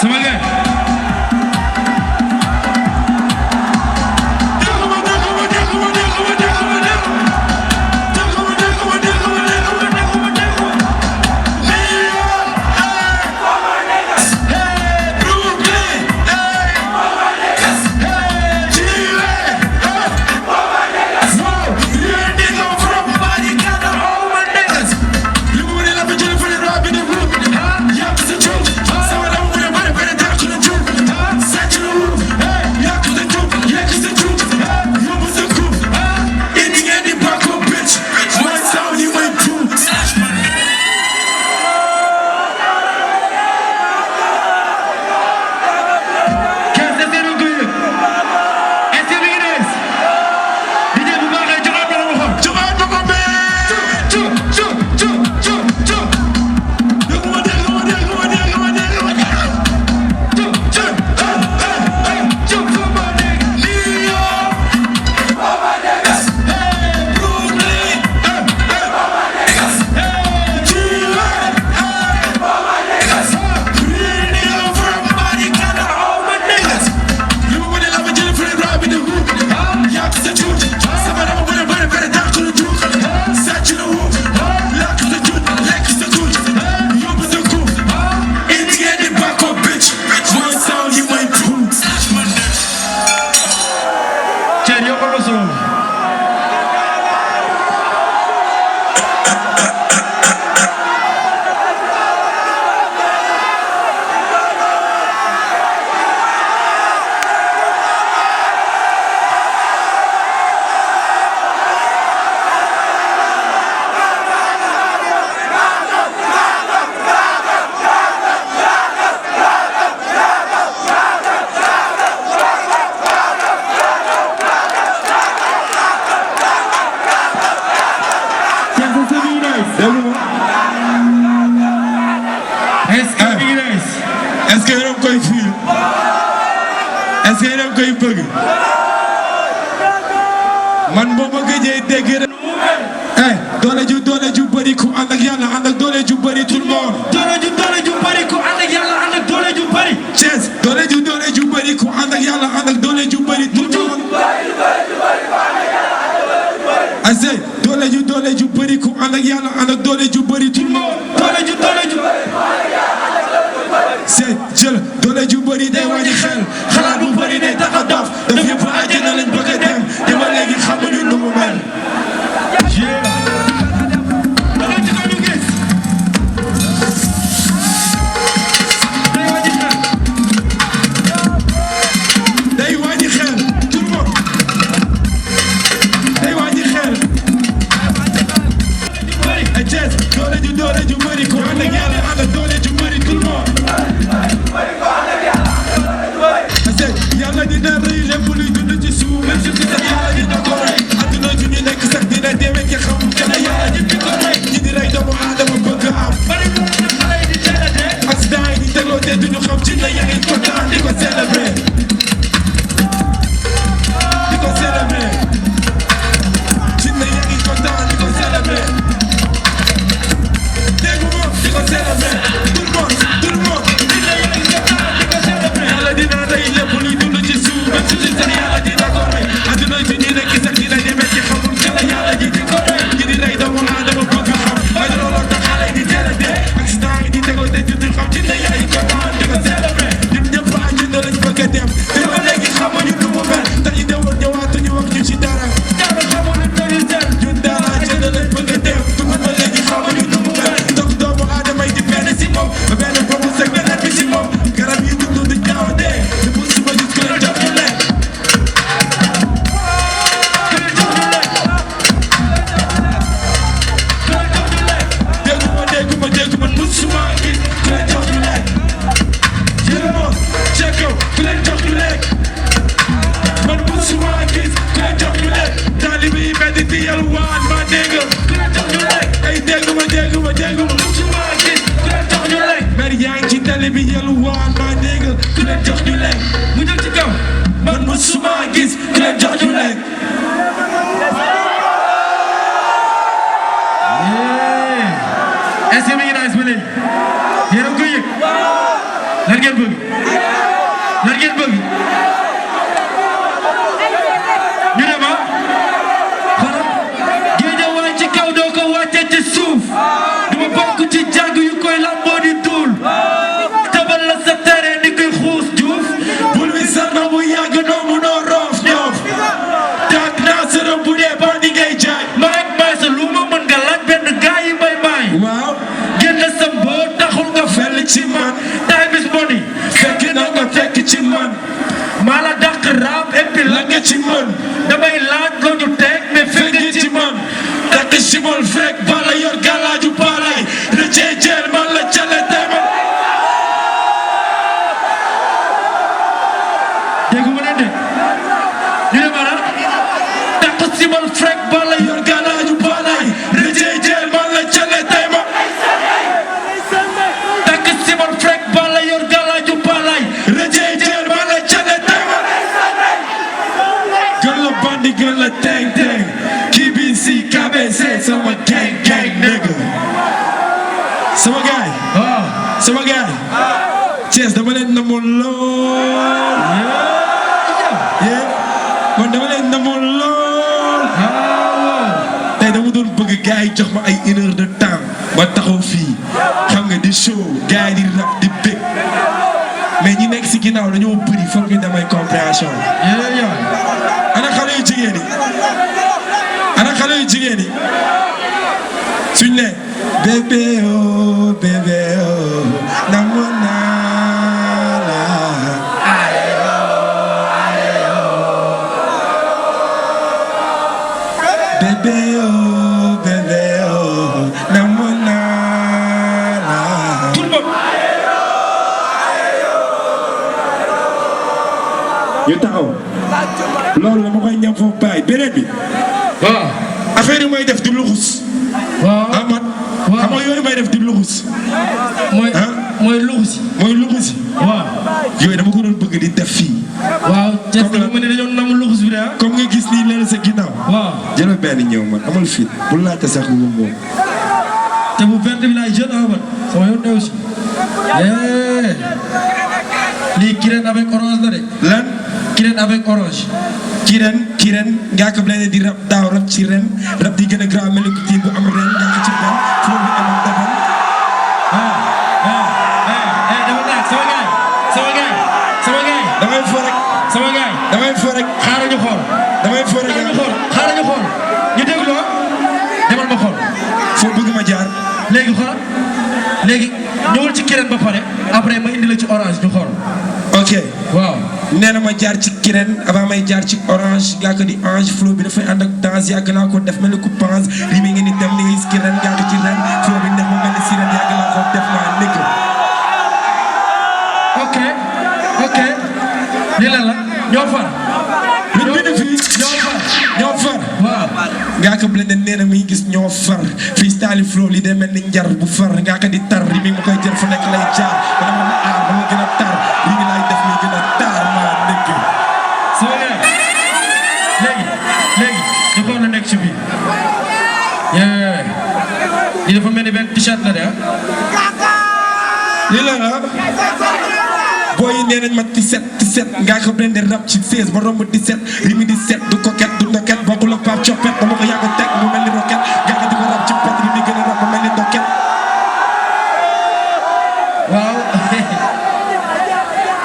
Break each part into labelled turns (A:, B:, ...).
A: sama gars est-ce que yéen a koy fii est-ce que yéen a koy bëgg man boo ma gëjee dégg rek doole ju bëri ku ànd ak yàlla ànd ak doole ju bëri tout le monde
B: doole ju bëri ku ànd ak yàlla ànd ak doole ju bëri
A: Thiès doole ju bëri ku ànd ak yàlla ànd ak doole ju bëri tout le monde assez doole ju bëri ku ànd ak yàlla ànd ak doole ju bëri tout le monde
B: doole ju
A: c'est jël doole ju bëri day wàññi xel xalaat bu bëri day tax a dof daf yëpp àjjana lañ bëgg a dem te ba léegi xamuñu nu mu mel. day wàññi xel tout le monde day wàññi xel. ay Thiès doole ju bëri ku ànd ak yàlla ànd ak doole ju bëri tout le monde. yàlla dina rëy lépp luy dund ci suuf même suuf si sax yàlla dina ko rey adduna ju ñu nekk sax dina demee ki xam kenn yàlla di ko rey ñi di rey doomu aadama bëgg am accident yi di tegloo te duñu xam ci la yaa ngi kontaan di ko célébrer di ko célébrer ci la yaa ngi kontaan di ko célébrer dégg nga di ko célébrer tout le monde yàlla dina rey lépp luy dund ci suuf même su ci sax yàlla dina ko rey adduna ji ñu nekk sax dina demee ci xamul kenn yàlla ji di ko rey ñi di rey doomu aadama bëgg xam waaye looloo tax xale yi di teel a dee accident yi di tegoo te du xam ci ne yaay ko daan di ko célébrer ñun ñëpp àjjana lañ bëgg a dem te ba léegi xamuñu nu mu mel te ñu demoon ñëwaatuñu wax ñu ci dara ñun daal àjjana lañ bëgg a dem te ba léegi xamuñu nu mu mel donc doomu aadama yi di benn si moom ba benn boobu seg beneen bi si moom garab yi dund di gaaw a dee te bu suba gis ko leen jox ñu lekk dégguma musuma gis ku leen jox ñu lekk yéen ceeko ku leen jox ñu lekk man musuma gis ku leen jox ñu lekk taalibe yi mel ni di yalwaan ma dégg ku leen jox ñu lekk ay dégguma musuma gis ku leen jox ñu lekk mer yaa ngi ci tali bi yalwaan ma dégg ku leen jox ñu lekk mu jëm ci kaw man musuma gis ku leen jox ñu lekk est-ce que mi ngi nice ba léegi yéen a ngi koy yëg lan ngeen bëgg jox ma ay 1 heure de temps ba taxaw fii xam nga di show gars yi di rap di bég mais ñi nekk si ginnaaw dañoo bëri foog ñu demay compréhension. ana xale yu jigéen ñi ana xale yu jigéen ñi suñ ne bébé oh bébé oh namu naa la bébé oh bébé oh namu naa la tout le monde ñu taxaw loolu dama koy ñam foofu bàyyi beneen bi waaw affaire yi may def di luxus waaw amat xam nga yooyu may def di luxus mooy luxus mooy luxus waaw yooyu dama ko doon bëgg di def fii waaw comme la ma ne dañoo nam luxus bi de comme nga gis nii leen sa ginnaaw waaw jëlal benn ñëw man amal fit bu laajte sax lu moom te bu verte bi laay jeune amat sama yoon ne aussi lii kirène avec orange la de lan kirène avec orange kirène Ngaaka Blindé di rap daaw rap ci ren rap di gën a grave mel ni ku bu am ren Ngaaka ci ren foo bi amal dabal damay fo rek sama gaay damay fo rek xaaral ñu xool damay fo rek xaaral ñu xool ñu déglu demal ma xool foo bëgg ma jaar léegi xool léegi ñëwal ci kirène ba pare après ma indi la ci orange ñu xool ok waaw nee na ma jaar ci kirène avant may jaar ci orange Ngaaka di ange flow bi dafay ànd ak danse yàgg naa ko def mel ni ku pense li mi ngi ni dem ni gis kirène Ngaaka ci ren flow bi neex ma mel ni sirène yàgg naa ko def naa nekk ok lii lan la ñoo far lu bind fii ñoo far waaw Ngaaka Blindé nee na mi gis ñoo far freestyle flow li day mel ni njar bu far Ngaaka di tar li mi ma koy jël fu nekk lay jaar dama ma aar dama gën a tar li ngi lay def mi gën a tar maa nekk sama gars léegi ñu xool la nekk ci biir li dafa mel ni benn t-shirt la de lii la booy yi nee nañ ma 17 Ngaaka Blindé rap ci 16 ba romb 17 rimi 17 du coquette du ndoket bokkul ak Pape Coppet ba ma ko yàgg a teg mu mel ni roquette Ngaaka di ko rap ci pot rimi gën a rap ba mel ni ndoket waaw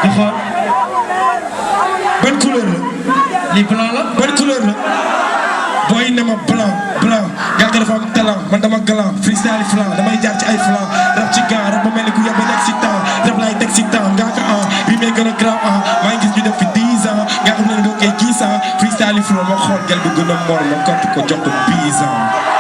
A: di xool ban couleur la lii blanc la ban couleur la booy ne ma blanc Ngaaka dafa am talent man dama galant freestyle flan damay jaar ci ay flan rap ci gant rap ba mel ni ku yàgg nekk si temps rap laay teg si temps Ngaaka bi may gën a grave maa ngi gis ñu def fi 10 ans Ngaaka Blindé doo koy gis freestyle flow ma xool gel bu gën a mor ma kott ko jox ko 10 ans